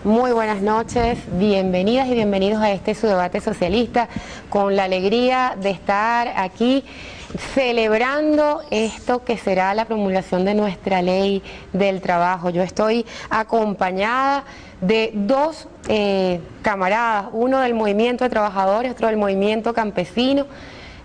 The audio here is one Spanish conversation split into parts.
Muy buenas noches, bienvenidas y bienvenidos a este su debate socialista, con la alegría de estar aquí celebrando esto que será la promulgación de nuestra ley del trabajo. Yo estoy acompañada de dos camaradas, uno del movimiento de trabajadores, otro del movimiento campesino,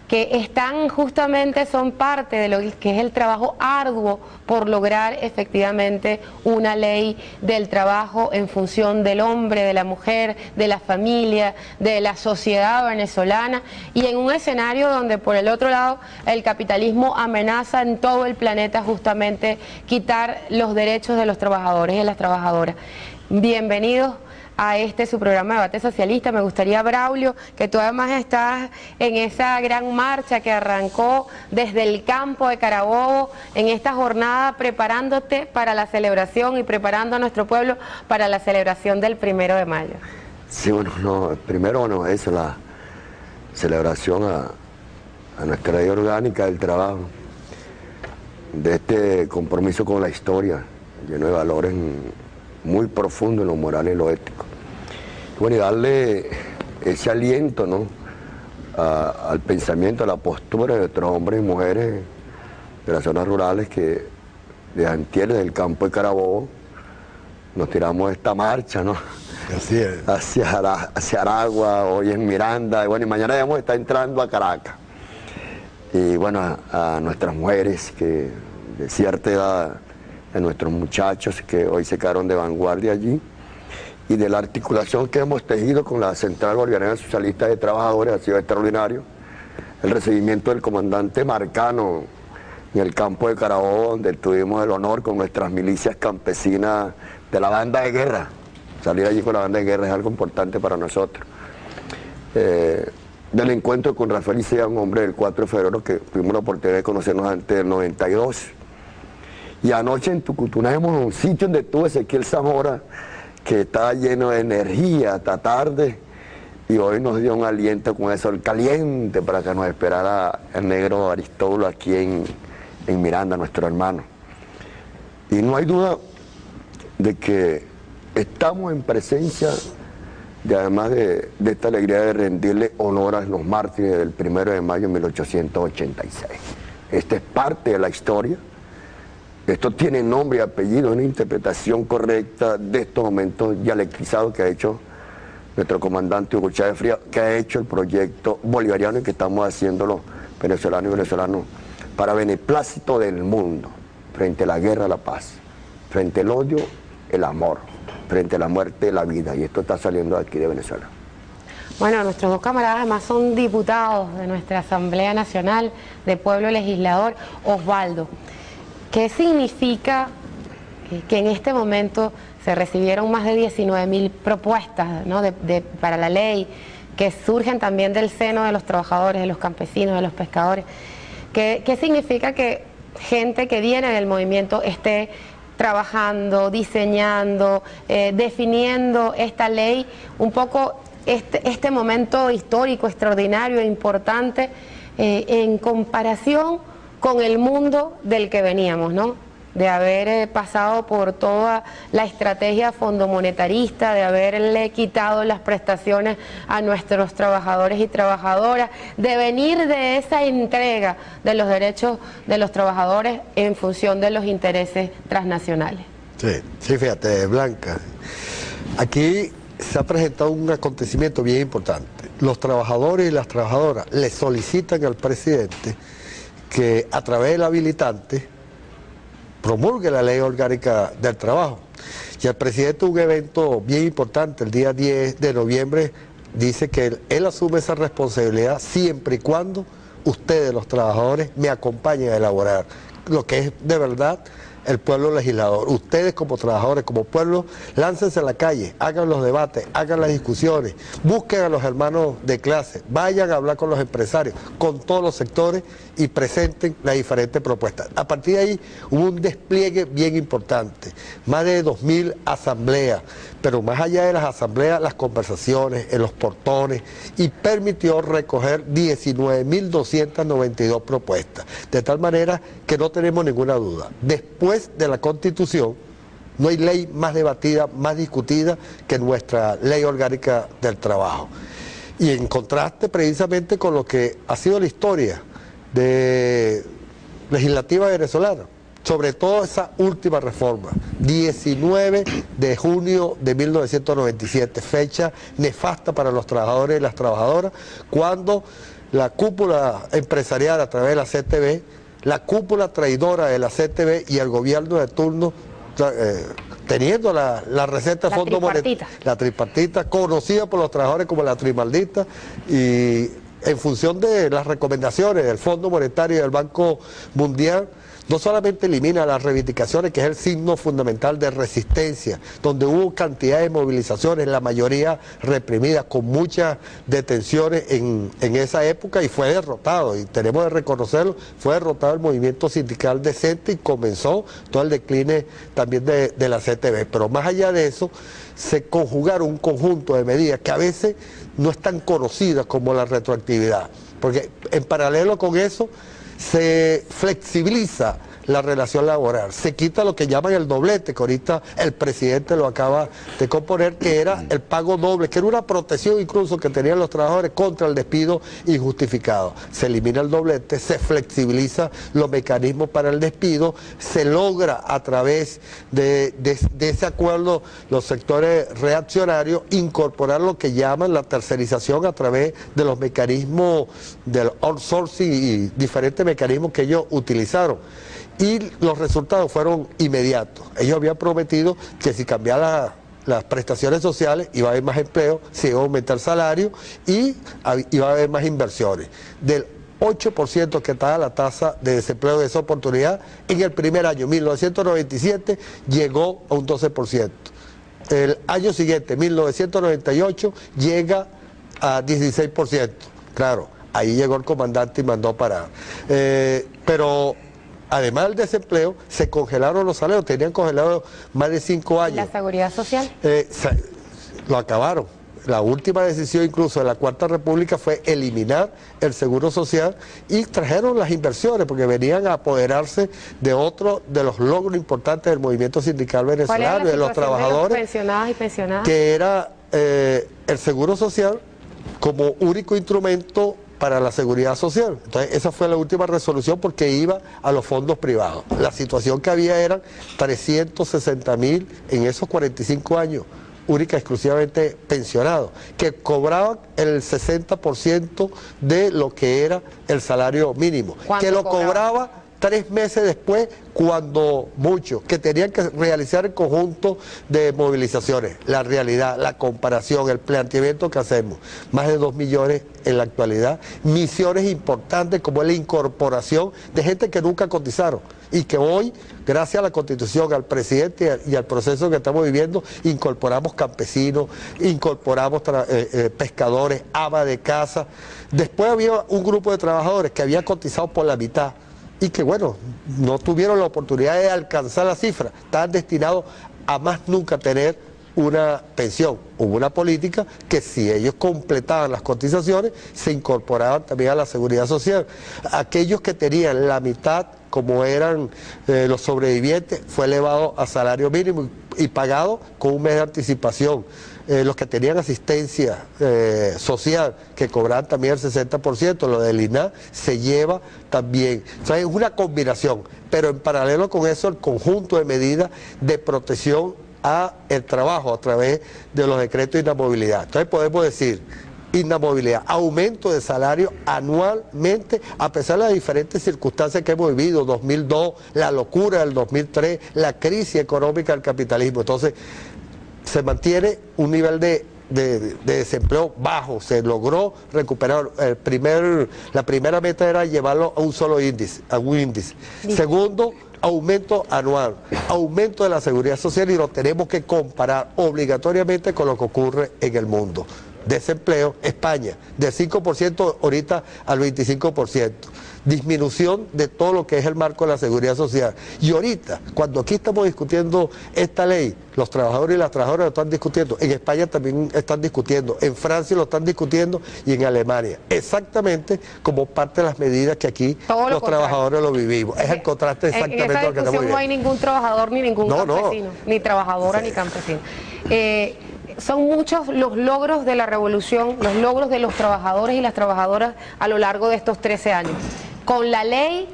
que están justamente, son parte de lo que es el trabajo arduo por lograr efectivamente una ley del trabajo en función del hombre, de la mujer, de la familia, de la sociedad venezolana, y en un escenario donde por el otro lado el capitalismo amenaza en todo el planeta justamente quitar los derechos de los trabajadores y de las trabajadoras. Bienvenidos a este su programa de debate socialista. Me gustaría, Braulio, que tú además estás en esa gran marcha que arrancó desde el campo de Carabobo, en esta jornada preparándote para la celebración y preparando a nuestro pueblo para la celebración del 1 de mayo. Sí, bueno, primero es la celebración a nuestra ley orgánica del trabajo, de este compromiso con la historia, lleno de valores muy profundo en lo moral y lo ético. Bueno, y darle ese aliento, ¿no?, al pensamiento, a la postura de nuestros hombres y mujeres de las zonas rurales que de antier, del campo de Carabobo, nos tiramos esta marcha, ¿no?, así es, hacia Aragua, hoy en Miranda, y bueno, y mañana vamos a estar entrando a Caracas. Y bueno, a nuestras mujeres que de cierta edad, a nuestros muchachos que hoy se quedaron de vanguardia allí, y de la articulación que hemos tejido con la Central Bolivariana Socialista de Trabajadores ha sido extraordinario. El recibimiento del comandante Marcano en el campo de Carabobo, donde tuvimos el honor con nuestras milicias campesinas de la banda de guerra. Salir allí con la banda de guerra es algo importante para nosotros. Del encuentro con Rafael Icea, un hombre del 4 de febrero que tuvimos la oportunidad de conocernos antes del 92. Y anoche en Tucutunemo, un sitio donde estuvo Ezequiel Zamora, que estaba lleno de energía hasta tarde, y hoy nos dio un aliento con el sol caliente para que nos esperara el negro Aristóbulo aquí en Miranda, nuestro hermano. Y no hay duda de que estamos en presencia de, además de esta alegría de rendirle honor a los mártires del 1 de mayo de 1886. Esta es parte de la historia. Esto tiene nombre y apellido, una interpretación correcta de estos momentos dialectizados que ha hecho nuestro comandante Hugo Chávez Frías, que ha hecho el proyecto bolivariano y que estamos haciendo los venezolanos y venezolanos para beneplácito del mundo, frente a la guerra, la paz, frente al odio, el amor, frente a la muerte, la vida, y esto está saliendo de aquí de Venezuela. Bueno, nuestros dos camaradas además son diputados de nuestra Asamblea Nacional de Pueblo Legislador. Osvaldo, ¿qué significa que en este momento se recibieron más de 19.000 propuestas, ¿no?, para la ley, que surgen también del seno de los trabajadores, de los campesinos, de los pescadores? ¿Qué significa que gente que viene del movimiento esté trabajando, diseñando, definiendo esta ley, un poco este momento histórico, extraordinario e importante en comparación con el mundo del que veníamos, ¿no? De haber pasado por toda la estrategia fondomonetarista, de haberle quitado las prestaciones a nuestros trabajadores y trabajadoras, de venir de esa entrega de los derechos de los trabajadores en función de los intereses transnacionales. Sí, fíjate, Blanca, aquí se ha presentado un acontecimiento bien importante. Los trabajadores y las trabajadoras le solicitan al presidente que a través del habilitante promulgue la ley orgánica del trabajo. Y el presidente de un evento bien importante, el día 10 de noviembre, dice que él asume esa responsabilidad siempre y cuando ustedes, los trabajadores, me acompañen a elaborar lo que es de verdad el pueblo legislador. Ustedes como trabajadores, como pueblo, láncense a la calle, hagan los debates, hagan las discusiones, busquen a los hermanos de clase, vayan a hablar con los empresarios, con todos los sectores y presenten las diferentes propuestas. A partir de ahí hubo un despliegue bien importante, más de 2.000 asambleas, pero más allá de las asambleas, las conversaciones en los portones, y permitió recoger 19.292 propuestas, de tal manera que no tenemos ninguna duda. Después de la Constitución, No hay ley más debatida, más discutida que nuestra ley orgánica del trabajo. Y en contraste precisamente con lo que ha sido la historia legislativa venezolana, sobre todo esa última reforma, 19 de junio de 1997, fecha nefasta para los trabajadores y las trabajadoras, cuando la cúpula empresarial a través de la CTV, la cúpula traidora de la CTV y el gobierno de turno, teniendo la receta de Fondo Monetario, la tripartita, conocida por los trabajadores como la trimaldita, y en función de las recomendaciones del Fondo Monetario y del Banco Mundial, no solamente elimina las reivindicaciones, que es el signo fundamental de resistencia, donde hubo cantidad de movilizaciones, la mayoría reprimidas, con muchas detenciones en esa época, y fue derrotado, y tenemos que reconocerlo, fue derrotado el movimiento sindical decente y comenzó todo el decline también de la CTV. Pero más allá de eso, se conjugaron un conjunto de medidas que a veces no están conocidas como la retroactividad, porque en paralelo con eso, se flexibiliza la relación laboral, se quita lo que llaman el doblete, que ahorita el presidente lo acaba de componer, que era el pago doble, que era una protección incluso que tenían los trabajadores contra el despido injustificado. Se elimina el doblete, se flexibiliza los mecanismos para el despido, se logra a través de ese acuerdo los sectores reaccionarios incorporar lo que llaman la tercerización a través de los mecanismos del outsourcing y diferentes mecanismos que ellos utilizaron. Y los resultados fueron inmediatos. Ellos habían prometido que si cambiaban las prestaciones sociales iba a haber más empleo, se iba a aumentar el salario y iba a haber más inversiones. Del 8% que estaba la tasa de desempleo de esa oportunidad, en el primer año, 1997, llegó a un 12%. El año siguiente, 1998, llega a 16%. Claro, ahí llegó el comandante y mandó parar. Pero además del desempleo, se congelaron los salarios, tenían congelados más de 5 años. ¿La seguridad social? Lo acabaron. La última decisión incluso de la Cuarta República fue eliminar el seguro social y trajeron las inversiones porque venían a apoderarse de otro de los logros importantes del movimiento sindical venezolano, de los trabajadores, de los pensionados y pensionadas, que era el seguro social como único instrumento para la seguridad social. Entonces esa fue la última resolución porque iba a los fondos privados. La situación que había eran 360.000 en esos 45 años, única exclusivamente pensionados, que cobraban el 60% de lo que era el salario mínimo, que lo cobraba 3 meses después, cuando muchos, que tenían que realizar el conjunto de movilizaciones. La realidad, la comparación, el planteamiento que hacemos, más de 2 millones en la actualidad, misiones importantes como es la incorporación de gente que nunca cotizaron y que hoy, gracias a la Constitución, al presidente y al proceso que estamos viviendo, incorporamos campesinos, incorporamos pescadores, amas de casa. Después había un grupo de trabajadores que había cotizado por la mitad y que, bueno, no tuvieron la oportunidad de alcanzar la cifra, estaban destinados a más nunca tener una pensión. Hubo una política que si ellos completaban las cotizaciones, se incorporaban también a la seguridad social. Aquellos que tenían la mitad, como eran los sobrevivientes, fue elevado a salario mínimo y pagado con un mes de anticipación. Los que tenían asistencia social, que cobraban también el 60%, lo del INAH se lleva también. O sea, es una combinación, pero en paralelo con eso, el conjunto de medidas de protección a el trabajo a través de los decretos de inamovilidad. Entonces podemos decir, inamovilidad, aumento de salario anualmente, a pesar de las diferentes circunstancias que hemos vivido, 2002, la locura del 2003, la crisis económica del capitalismo. Entonces, se mantiene un nivel de desempleo bajo, se logró recuperar. La primera meta era llevarlo a un solo índice, a un índice. Segundo, aumento anual, aumento de la seguridad social, y lo tenemos que comparar obligatoriamente con lo que ocurre en el mundo. desempleo. España, del 5% ahorita al 25%. Disminución de todo lo que es el marco de la seguridad social. Y ahorita, cuando aquí estamos discutiendo esta ley, los trabajadores y las trabajadoras lo están discutiendo, en España también están discutiendo, en Francia lo están discutiendo y en Alemania. Exactamente como parte de las medidas que aquí los trabajadores lo vivimos. Es el contraste exactamente en esa lo que estamos viviendo. no hay ningún trabajador ni ningún campesino, ni trabajadora ni campesino. Son muchos los logros de la revolución, los logros de los trabajadores y las trabajadoras a lo largo de estos 13 años. Con la ley,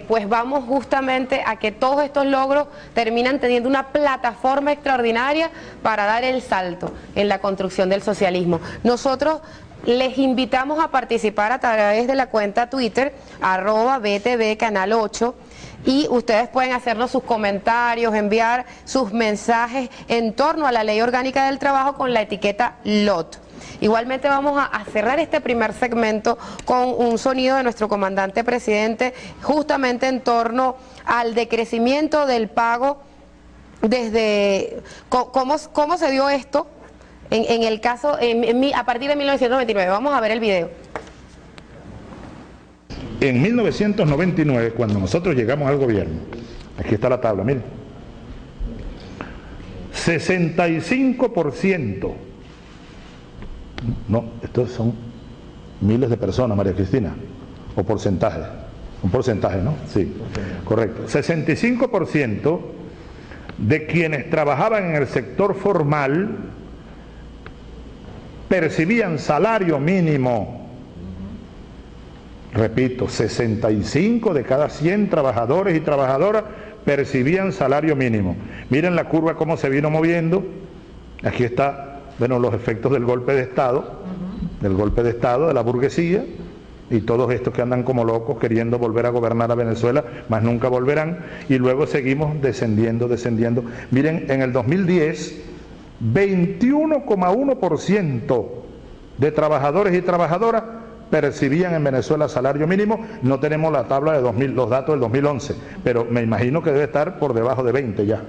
pues vamos justamente a que todos estos logros terminan teniendo una plataforma extraordinaria para dar el salto en la construcción del socialismo. Nosotros les invitamos a participar a través de la cuenta Twitter, @BTV Canal 8, y ustedes pueden hacernos sus comentarios, enviar sus mensajes en torno a la Ley Orgánica del Trabajo con la etiqueta LOT. Igualmente vamos a cerrar este primer segmento con un sonido de nuestro comandante presidente justamente en torno al decrecimiento del pago desde cómo se dio esto en el caso a partir de 1999. Vamos a ver el video. En 1999, cuando nosotros llegamos al gobierno, aquí está la tabla, miren, 65%. No, estos son miles de personas, María Cristina, o porcentajes, un porcentaje, ¿no? Sí, correcto. 65% de quienes trabajaban en el sector formal percibían salario mínimo. Repito, 65 de cada 100 trabajadores y trabajadoras percibían salario mínimo. Miren la curva cómo se vino moviendo. Aquí está. Bueno, los efectos del golpe de Estado, de la burguesía, y todos estos que andan como locos queriendo volver a gobernar a Venezuela, más nunca volverán, y luego seguimos descendiendo. Miren, en el 2010, 21,1% de trabajadores y trabajadoras percibían en Venezuela salario mínimo. No tenemos la tabla de los datos del 2011, pero me imagino que debe estar por debajo de 20 ya.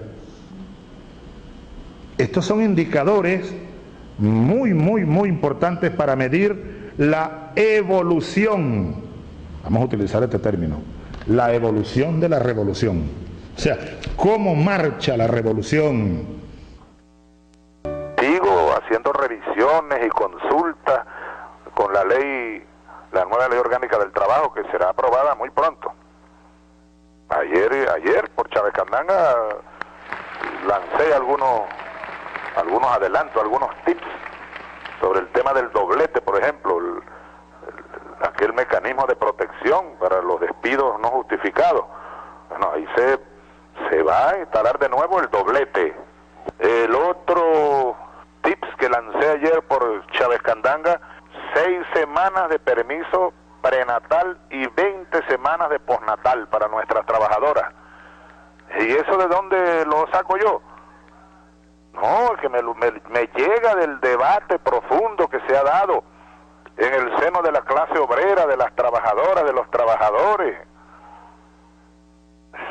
Estos son indicadores muy importantes para medir la evolución, vamos a utilizar este término, la evolución de la revolución. O sea, cómo marcha la revolución. Sigo haciendo revisiones y consultas con la nueva ley orgánica del trabajo, que será aprobada muy pronto. Ayer por Chávez Candanga lancé algunos adelantos, algunos tips sobre el tema del doblete, por ejemplo, aquel mecanismo de protección para los despidos no justificados. Bueno, ahí se va a instalar de nuevo el doblete. El otro tips que lancé ayer por Chávez Candanga: 6 semanas de permiso prenatal y 20 semanas de postnatal para nuestras trabajadoras. ¿Y eso de dónde lo saco yo? No, que me llega del debate profundo que se ha dado en el seno de la clase obrera, de las trabajadoras, de los trabajadores.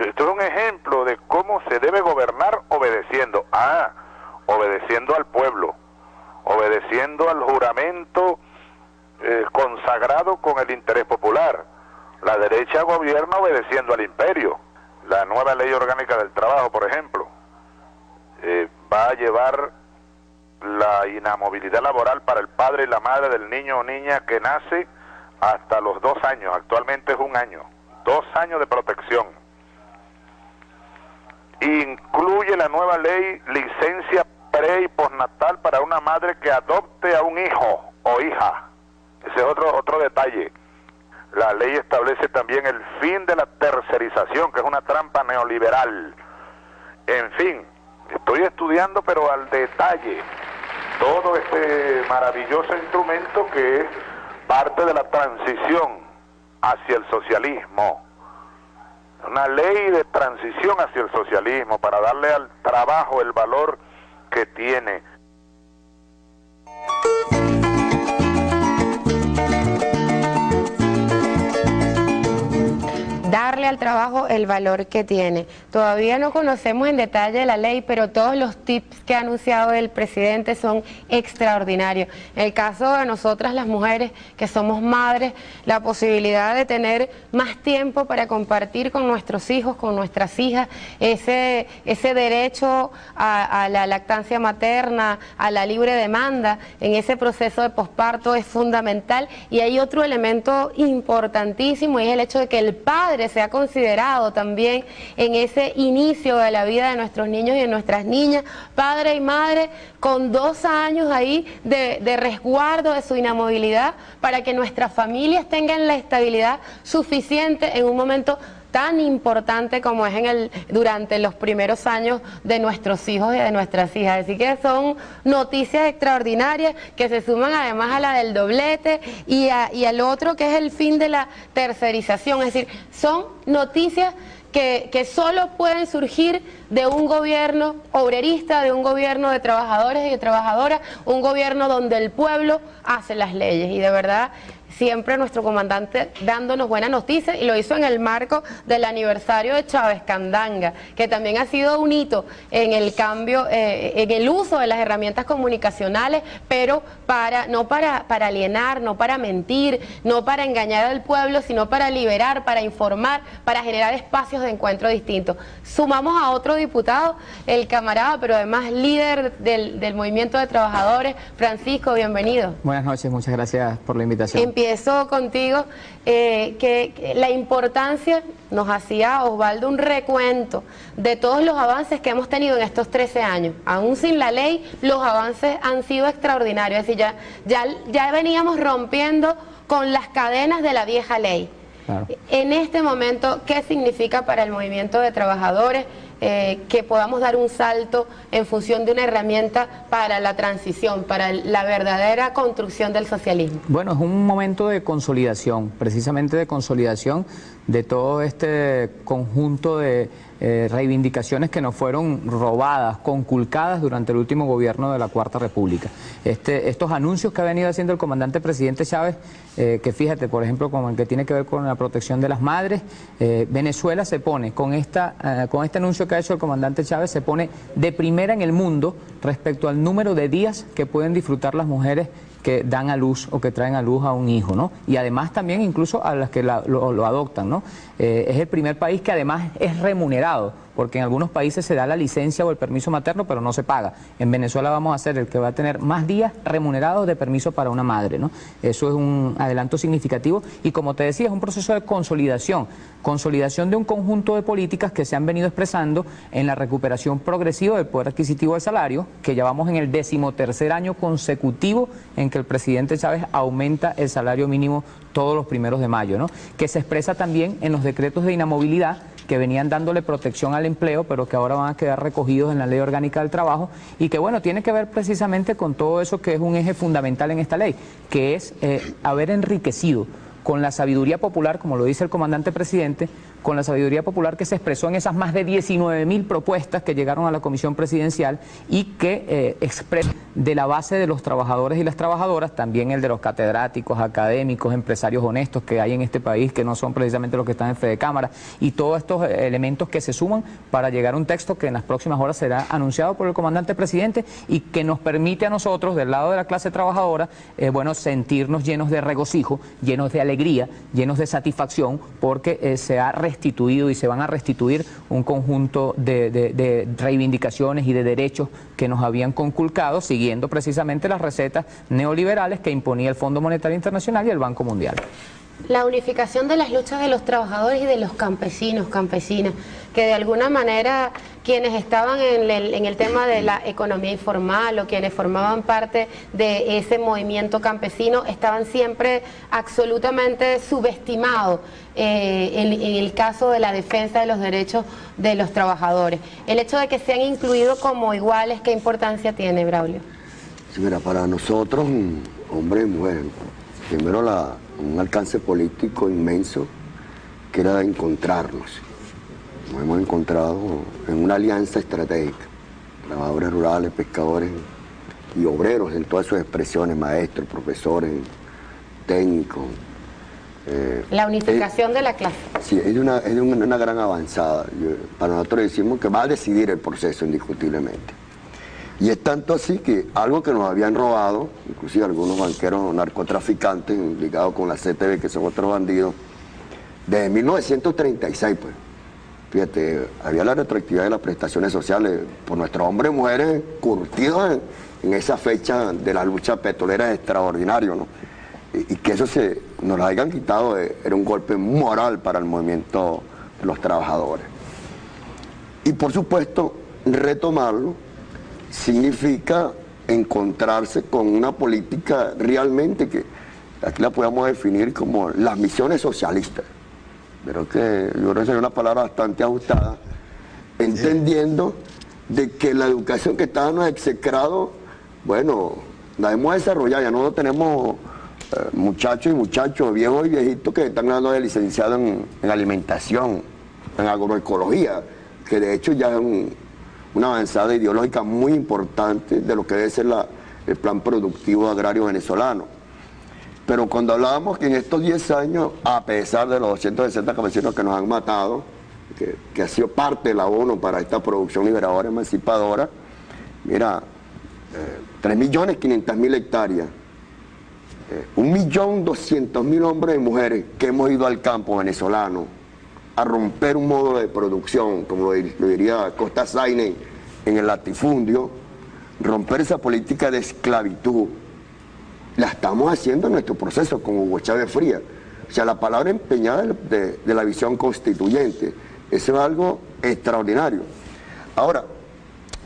Esto es un ejemplo de cómo se debe gobernar obedeciendo. Obedeciendo al pueblo, obedeciendo al juramento consagrado con el interés popular. La derecha gobierna obedeciendo al imperio. La nueva ley orgánica del trabajo, por ejemplo, va a llevar la inamovilidad laboral para el padre y la madre del niño o niña que nace hasta los 2 años. Actualmente es 1 año. 2 años de protección. Incluye la nueva ley licencia pre y postnatal para una madre que adopte a un hijo o hija. Ese es otro detalle. La ley establece también el fin de la tercerización, que es una trampa neoliberal. En fin, estoy estudiando, pero al detalle, todo este maravilloso instrumento que es parte de la transición hacia el socialismo. Una ley de transición hacia el socialismo para darle al trabajo el valor que tiene. darle al trabajo el valor que tiene. Todavía no conocemos en detalle la ley, pero todos los tips que ha anunciado el presidente son extraordinarios. En el caso de nosotras las mujeres que somos madres, la posibilidad de tener más tiempo para compartir con nuestros hijos, con nuestras hijas, ese derecho a la lactancia materna, a la libre demanda en ese proceso de posparto es fundamental. Y hay otro elemento importantísimo, y es el hecho de que el padre sea considerado también en ese inicio de la vida de nuestros niños y de nuestras niñas, padre y madre con 2 años ahí de resguardo de su inamovilidad, para que nuestras familias tengan la estabilidad suficiente en un momento tan importante como es durante los primeros años de nuestros hijos y de nuestras hijas. Así que son noticias extraordinarias que se suman además a la del doblete y al otro que es el fin de la tercerización. Es decir, son noticias que solo pueden surgir de un gobierno obrerista, de un gobierno de trabajadores y de trabajadoras, un gobierno donde el pueblo hace las leyes. Y de verdad, siempre nuestro comandante dándonos buenas noticias, y lo hizo en el marco del aniversario de Chávez Candanga, que también ha sido un hito en el cambio, en el uso de las herramientas comunicacionales, pero no para alienar, no para mentir, no para engañar al pueblo, sino para liberar, para informar, para generar espacios de encuentro distintos. Sumamos a otro diputado, el camarada, pero además líder del movimiento de trabajadores, Francisco, bienvenido. Buenas noches, muchas gracias por la invitación. Empiezo contigo, que la importancia, nos hacía Osvaldo un recuento de todos los avances que hemos tenido en estos 13 años. Aún sin la ley, los avances han sido extraordinarios. Es decir, ya veníamos rompiendo con las cadenas de la vieja ley. Claro. En este momento, ¿qué significa para el movimiento de trabajadores que podamos dar un salto en función de una herramienta para la transición, para la verdadera construcción del socialismo? Bueno, es un momento de consolidación, precisamente de consolidación de todo este conjunto de reivindicaciones que nos fueron robadas, conculcadas durante el último gobierno de la Cuarta República. Estos anuncios que ha venido haciendo el comandante presidente Chávez, que fíjate, por ejemplo, como el que tiene que ver con la protección de las madres, Venezuela se pone, con este anuncio que ha hecho el comandante Chávez, se pone de primera en el mundo respecto al número de días que pueden disfrutar las mujeres que dan a luz o que traen a luz a un hijo, ¿no? Y además también incluso a las que lo adoptan, ¿no? Es el primer país que además es remunerado, porque en algunos países se da la licencia o el permiso materno, pero no se paga. En Venezuela vamos a ser el que va a tener más días remunerados de permiso para una madre, ¿no? Eso es un adelanto significativo y, como te decía, es un proceso de consolidación de un conjunto de políticas que se han venido expresando en la recuperación progresiva del poder adquisitivo del salario, que ya vamos en el 13º año consecutivo en que el presidente Chávez aumenta el salario mínimo todos los 1 de mayo, ¿no? Que se expresa también en los decretos de inamovilidad que venían dándole protección al empleo, pero que ahora van a quedar recogidos en la Ley Orgánica del Trabajo, y que, bueno, tiene que ver precisamente con todo eso que es un eje fundamental en esta ley, que es haber enriquecido con la sabiduría popular, como lo dice el comandante presidente, con la sabiduría popular que se expresó en esas más de 19.000 propuestas que llegaron a la Comisión Presidencial y que expresan de la base de los trabajadores y las trabajadoras, también el de los catedráticos, académicos, empresarios honestos que hay en este país, que no son precisamente los que están en Fede Cámara, y todos estos elementos que se suman para llegar a un texto que en las próximas horas será anunciado por el comandante presidente y que nos permite a nosotros, del lado de la clase trabajadora, bueno, sentirnos llenos de regocijo, llenos de alegría, llenos de satisfacción, porque se ha restituido y se van a restituir un conjunto de reivindicaciones y de derechos que nos habían conculcado, siguiendo precisamente las recetas neoliberales que imponía el Fondo Monetario Internacional y el Banco Mundial. La unificación de las luchas de los trabajadores y de los campesinos, campesinas, que de alguna manera quienes estaban en el tema de la economía informal o quienes formaban parte de ese movimiento campesino estaban siempre absolutamente subestimados en el caso de la defensa de los derechos de los trabajadores. El hecho de que sean incluidos como iguales, ¿qué importancia tiene, Braulio? Sí, mira, para nosotros, hombres y mujeres, primero un alcance político inmenso, que era encontrarnos. Nos hemos encontrado en una alianza estratégica, trabajadores rurales, pescadores y obreros en todas sus expresiones, maestros, profesores, técnicos, La unificación de la clase. Sí, es una gran avanzada. Para nosotros decimos que va a decidir el proceso indiscutiblemente. Y es tanto así que algo que nos habían robado, inclusive algunos banqueros narcotraficantes ligados con la CTV, que son otros bandidos, desde 1936, pues. Fíjate, había la retroactividad de las prestaciones sociales por nuestros hombres y mujeres curtidos en esa fecha de la lucha petrolera es extraordinario, ¿no? Y que eso nos lo hayan quitado era un golpe moral para el movimiento de los trabajadores. Y por supuesto, retomarlo significa encontrarse con una política realmente que aquí la podemos definir como las misiones socialistas. Pero que yo creo que es una palabra bastante ajustada, entendiendo de que la educación que estábamos execrado, bueno, la hemos desarrollado, ya no tenemos muchachos y muchachos, viejos y viejitos que están dando de licenciado en alimentación, en agroecología, que de hecho ya es una avanzada ideológica muy importante de lo que debe ser el plan productivo agrario venezolano. Pero cuando hablábamos que en estos 10 años, a pesar de los 260 campesinos que nos han matado, que ha sido parte de la ONU para esta producción liberadora emancipadora, mira, 3.500.000 hectáreas, 1.200.000 hombres y mujeres que hemos ido al campo venezolano a romper un modo de producción, como lo diría Costa Sainen en el latifundio, romper esa política de esclavitud. La estamos haciendo en nuestro proceso con Hugo Chávez Frías. O sea, la palabra empeñada de la visión constituyente. Eso es algo extraordinario. Ahora,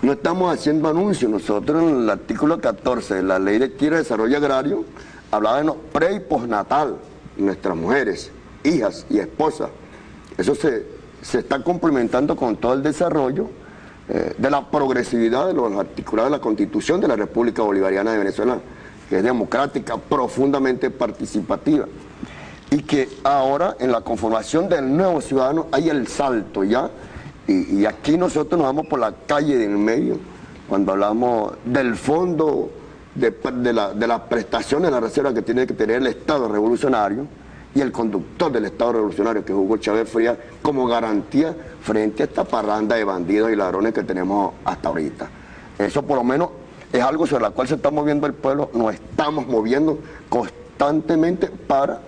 no estamos haciendo anuncios. Nosotros en el artículo 14 de la Ley de Tierra y Desarrollo Agrario hablaba de los pre y postnatal, nuestras mujeres, hijas y esposas. Eso se está complementando con todo el desarrollo de la progresividad de los articulados de la Constitución de la República Bolivariana de Venezuela, que es democrática, profundamente participativa, y que ahora en la conformación del nuevo ciudadano hay el salto ya, y aquí nosotros nos vamos por la calle del medio, cuando hablamos del fondo de las prestaciones de la reserva que tiene que tener el Estado revolucionario, y el conductor del Estado revolucionario, que es Hugo Chávez Frías, como garantía frente a esta parranda de bandidos y ladrones que tenemos hasta ahorita. Eso por lo menos es algo sobre la cual se está moviendo el pueblo, nos estamos moviendo constantemente para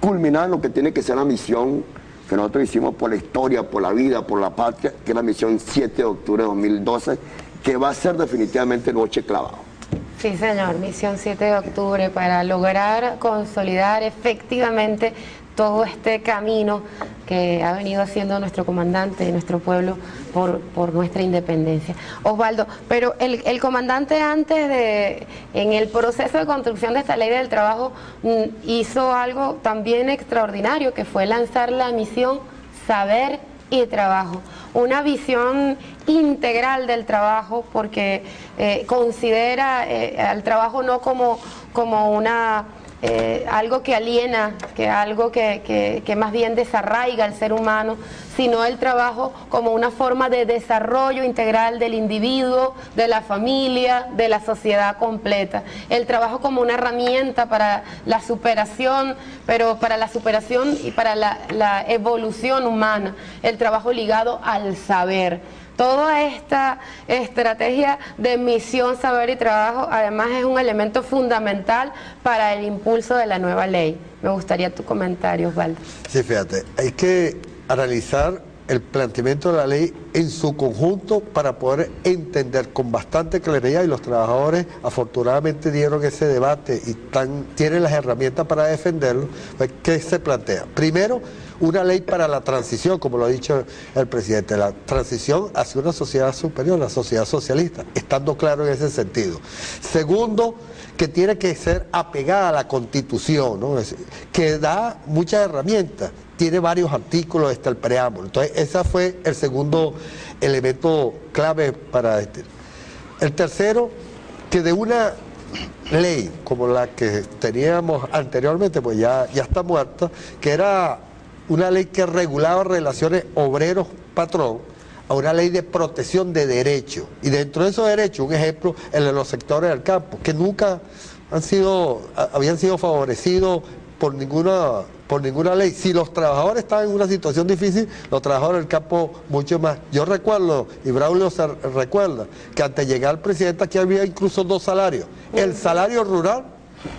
culminar lo que tiene que ser la misión que nosotros hicimos por la historia, por la vida, por la patria, que es la misión 7 de octubre de 2012, que va a ser definitivamente noche clavado. Sí, señor, misión 7 de octubre para lograr consolidar efectivamente todo este camino que ha venido haciendo nuestro comandante y nuestro pueblo por nuestra independencia. Osvaldo, pero el comandante en el proceso de construcción de esta ley del trabajo, hizo algo también extraordinario, que fue lanzar la misión Saber y Trabajo. Una visión integral del trabajo, porque considera al trabajo no como una... algo que aliena, que algo que más bien desarraiga al ser humano, sino el trabajo como una forma de desarrollo integral del individuo, de la familia, de la sociedad completa. El trabajo como una herramienta para la superación, pero para la superación y para la evolución humana. El trabajo ligado al saber. Toda esta estrategia de misión, saber y trabajo, además es un elemento fundamental para el impulso de la nueva ley. Me gustaría tu comentario, Osvaldo. Sí, fíjate, hay que analizar el planteamiento de la ley en su conjunto para poder entender con bastante claridad, y los trabajadores afortunadamente dieron ese debate y tienen las herramientas para defenderlo. ¿Qué se plantea? Primero, una ley para la transición, como lo ha dicho el presidente, la transición hacia una sociedad superior, la sociedad socialista, estando claro en ese sentido. Segundo, que tiene que ser apegada a la Constitución, ¿no? Que da muchas herramientas, tiene varios artículos, está el preámbulo. Entonces, ese fue el segundo elemento clave para este. El tercero, que de una ley como la que teníamos anteriormente, pues ya está muerta, que era una ley que regulaba relaciones obreros-patrón, a una ley de protección de derechos. Y dentro de esos derechos, un ejemplo, el de los sectores del campo, que nunca habían sido favorecidos por ninguna por ninguna ley. Si los trabajadores estaban en una situación difícil, los trabajadores del campo mucho más. Yo recuerdo, y Braulio se recuerda, que antes de llegar al presidente aquí había incluso 2 salarios, el salario rural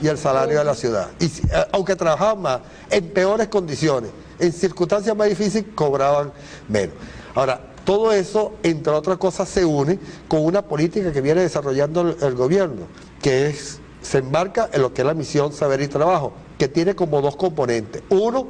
y el salario de la ciudad. Y aunque trabajaban más, en peores condiciones, en circunstancias más difíciles, cobraban menos. Ahora, todo eso, entre otras cosas, se une con una política que viene desarrollando el gobierno, que se enmarca en lo que es la misión Saber y Trabajo, que tiene como 2 componentes. Uno,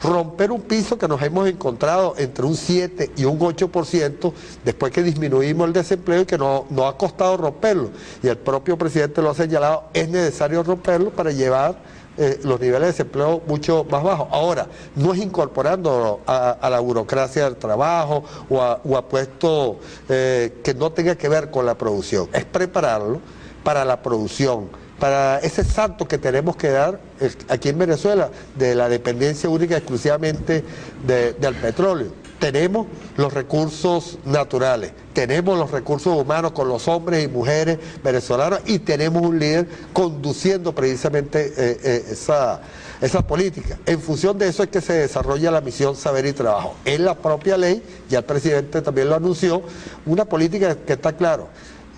romper un piso que nos hemos encontrado entre un 7 y un 8% después que disminuimos el desempleo y que nos ha costado romperlo. Y el propio presidente lo ha señalado, es necesario romperlo para llevar los niveles de desempleo mucho más bajos. Ahora, no es incorporando a la burocracia del trabajo o a puestos que no tenga que ver con la producción, es prepararlo para la producción, para ese salto que tenemos que dar aquí en Venezuela de la dependencia única exclusivamente del petróleo. Tenemos los recursos naturales, tenemos los recursos humanos con los hombres y mujeres venezolanos y tenemos un líder conduciendo precisamente esa política. En función de eso es que se desarrolla la misión Saber y Trabajo. En la propia ley, ya el presidente también lo anunció, una política que está claro.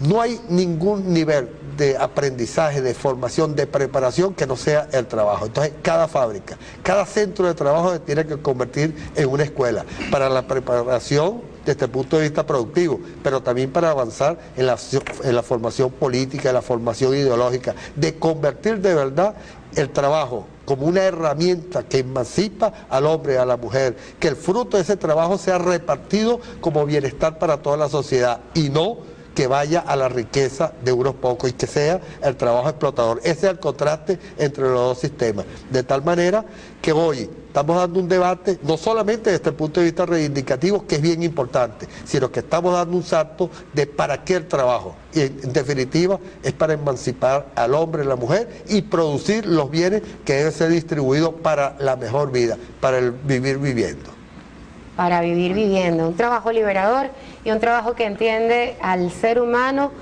No hay ningún nivel de aprendizaje, de formación, de preparación que no sea el trabajo. Entonces, cada fábrica, cada centro de trabajo se tiene que convertir en una escuela para la preparación desde el punto de vista productivo, pero también para avanzar en la formación política, en la formación ideológica, de convertir de verdad el trabajo como una herramienta que emancipa al hombre y a la mujer, que el fruto de ese trabajo sea repartido como bienestar para toda la sociedad y no que vaya a la riqueza de unos pocos y que sea el trabajo explotador. Ese es el contraste entre los 2 sistemas. De tal manera que hoy estamos dando un debate, no solamente desde el punto de vista reivindicativo, que es bien importante, sino que estamos dando un salto de para qué el trabajo. Y en definitiva es para emancipar al hombre y la mujer y producir los bienes que deben ser distribuidos para la mejor vida, para el vivir viviendo. Para vivir viviendo, un trabajo liberador y un trabajo que entiende al ser humano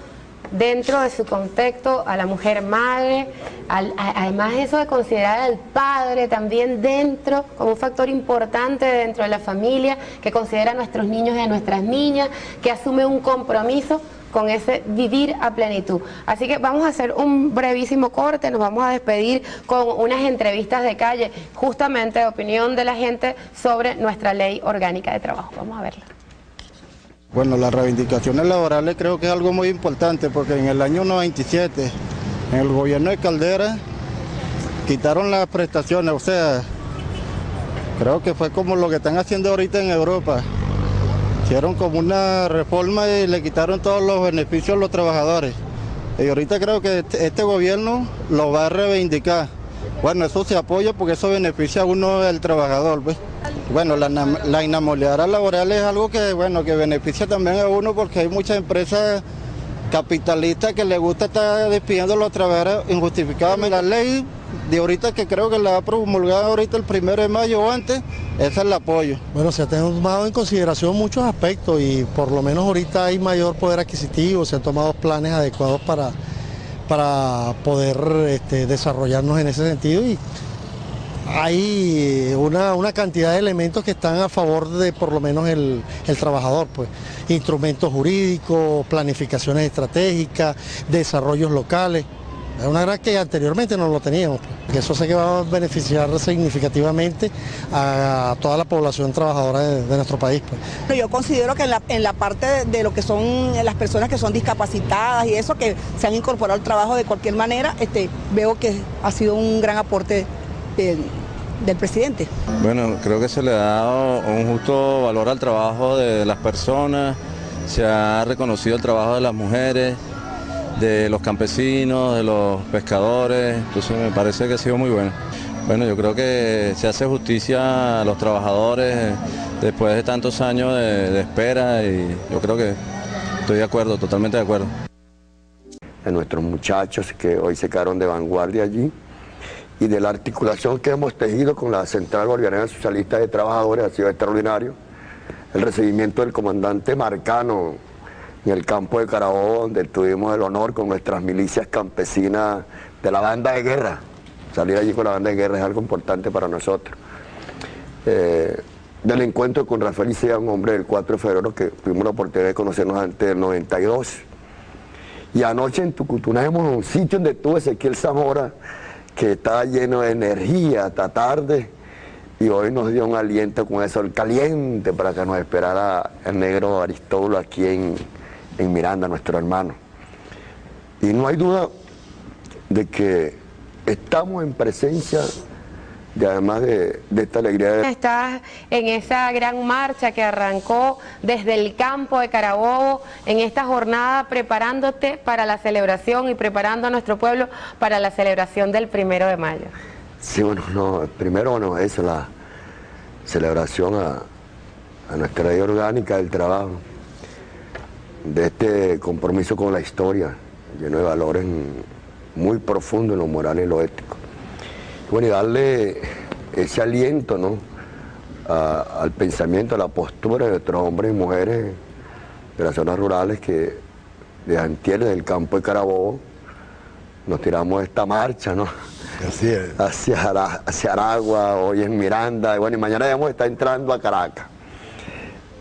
dentro de su contexto, a la mujer madre, además eso de considerar al padre también dentro, como un factor importante dentro de la familia, que considera a nuestros niños y a nuestras niñas, que asume un compromiso con ese vivir a plenitud. Así que vamos a hacer un brevísimo corte, nos vamos a despedir con unas entrevistas de calle, justamente de opinión de la gente sobre nuestra ley orgánica de trabajo. Vamos a verla. Bueno, las reivindicaciones laborales creo que es algo muy importante porque en el año 97, en el gobierno de Caldera, quitaron las prestaciones, o sea, creo que fue como lo que están haciendo ahorita en Europa. Hicieron como una reforma y le quitaron todos los beneficios a los trabajadores. Y ahorita creo que este gobierno lo va a reivindicar. Bueno, eso se apoya porque eso beneficia a uno del trabajador, pues. Bueno, la inmobiliaria laboral es algo que, bueno, que beneficia también a uno porque hay muchas empresas capitalistas que les gusta estar despidiendo a los trabajadores injustificadamente. La ley de ahorita que creo que la va a promulgar ahorita el 1 de mayo o antes, ese es el apoyo. Bueno, se han tomado en consideración muchos aspectos y por lo menos ahorita hay mayor poder adquisitivo, se han tomado planes adecuados para poder desarrollarnos en ese sentido y hay una cantidad de elementos que están a favor de por lo menos el trabajador, pues instrumentos jurídicos, planificaciones estratégicas, desarrollos locales. Es una gran que anteriormente no lo teníamos, pues. Eso sé que va a beneficiar significativamente a toda la población trabajadora de nuestro país, pues. Yo considero que en la parte de lo que son las personas que son discapacitadas y eso, que se han incorporado al trabajo de cualquier manera, veo que ha sido un gran aporte del presidente. Bueno, creo que se le ha dado un justo valor al trabajo de las personas, se ha reconocido el trabajo de las mujeres, de los campesinos, de los pescadores, entonces me parece que ha sido muy bueno. Bueno, yo creo que se hace justicia a los trabajadores después de tantos años de espera y yo creo que estoy de acuerdo, totalmente de acuerdo. De nuestros muchachos que hoy se quedaron de vanguardia allí y de la articulación que hemos tejido con la Central Bolivariana Socialista de Trabajadores ha sido extraordinario. El recibimiento del comandante Marcano en el campo de Carabobo, donde tuvimos el honor con nuestras milicias campesinas de la banda de guerra, salir allí con la banda de guerra es algo importante para nosotros. Del encuentro con Rafael Licea, un hombre del 4 de febrero que tuvimos la oportunidad de conocernos antes del 92. Y anoche en Tucutunemo, un sitio donde estuvo Ezequiel Zamora, que estaba lleno de energía hasta tarde, y hoy nos dio un aliento con el sol caliente para que nos esperara el negro Aristóbulo aquí en Miranda, nuestro hermano. Y no hay duda de que estamos en presencia de, además de esta alegría. Estás en esa gran marcha que arrancó desde el campo de Carabobo, en esta jornada preparándote para la celebración y preparando a nuestro pueblo para la celebración del 1 de mayo. Sí, bueno, no, primero, bueno, eso, la celebración a nuestra ley orgánica del trabajo, de este compromiso con la historia, lleno de valores muy profundos en lo moral y lo ético. Y bueno, y darle ese aliento, ¿no?, al pensamiento, a la postura de nuestros hombres y mujeres de las zonas rurales que de antier, del campo de Carabobo, nos tiramos esta marcha, ¿no? Así es. Hacia Aragua, hoy en Miranda, y bueno, y mañana vamos a estar entrando a Caracas.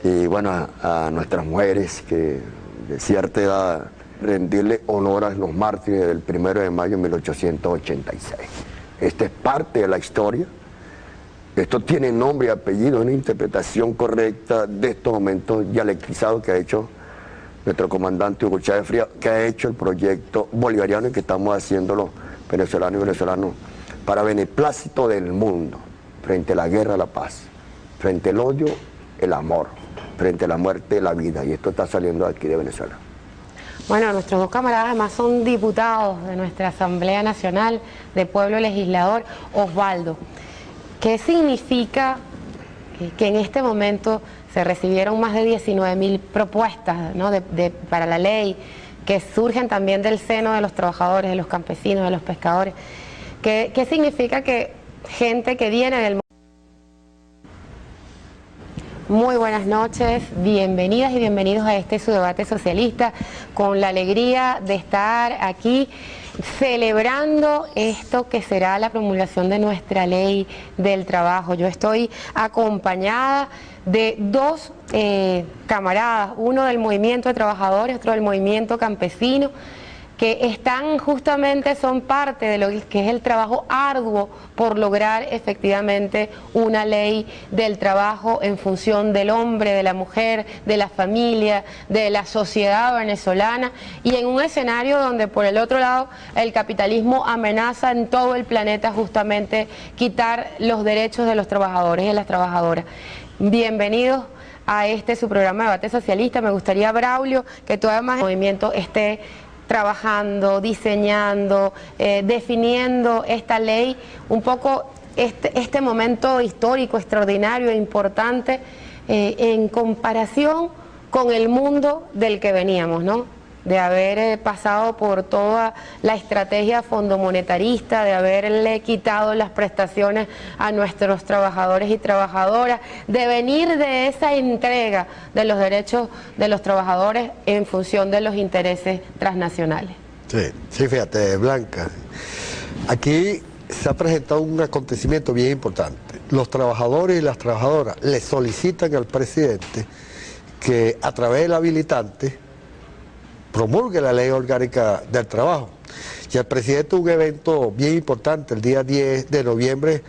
Y bueno, a nuestras mujeres que de cierta edad, rendirle honor a los mártires del 1 de mayo de 1886. Esta es parte de la historia. Esto tiene nombre y apellido, una interpretación correcta de estos momentos dialectizados que ha hecho nuestro comandante Hugo Chávez Frías, que ha hecho el proyecto bolivariano y que estamos haciendo los venezolanos y venezolanos para beneplácito del mundo, frente a la guerra, la paz, frente al odio, el amor, frente a la muerte, la vida. Y esto está saliendo aquí de Venezuela. Bueno, nuestros dos camaradas además son diputados de nuestra Asamblea Nacional de Pueblo Legislador. Osvaldo, ¿qué significa que en este momento se recibieron más de 19.000 propuestas, ¿no?, para la ley, que surgen también del seno de los trabajadores, de los campesinos, de los pescadores? ¿Qué significa que gente que viene del... Muy buenas noches, bienvenidas y bienvenidos a este su debate socialista, con la alegría de estar aquí celebrando esto que será la promulgación de nuestra ley del trabajo. Yo estoy acompañada de dos camaradas, uno del movimiento de trabajadores, otro del movimiento campesino, que están justamente, son parte de lo que es el trabajo arduo por lograr efectivamente una ley del trabajo en función del hombre, de la mujer, de la familia, de la sociedad venezolana, y en un escenario donde por el otro lado el capitalismo amenaza en todo el planeta justamente quitar los derechos de los trabajadores y de las trabajadoras. Bienvenidos a este su programa de debate socialista. Me gustaría, Braulio, que todo además el movimiento esté trabajando, diseñando, definiendo esta ley, un poco este momento histórico, extraordinario e importante en comparación con el mundo del que veníamos, ¿no? De haber pasado por toda la estrategia fondomonetarista, de haberle quitado las prestaciones a nuestros trabajadores y trabajadoras, de venir de esa entrega de los derechos de los trabajadores en función de los intereses transnacionales. Sí, fíjate, Blanca, aquí se ha presentado un acontecimiento bien importante. Los trabajadores y las trabajadoras le solicitan al presidente que a través del habilitante promulgue la ley orgánica del trabajo. Y el presidente tuvo un evento bien importante el día 10 de noviembre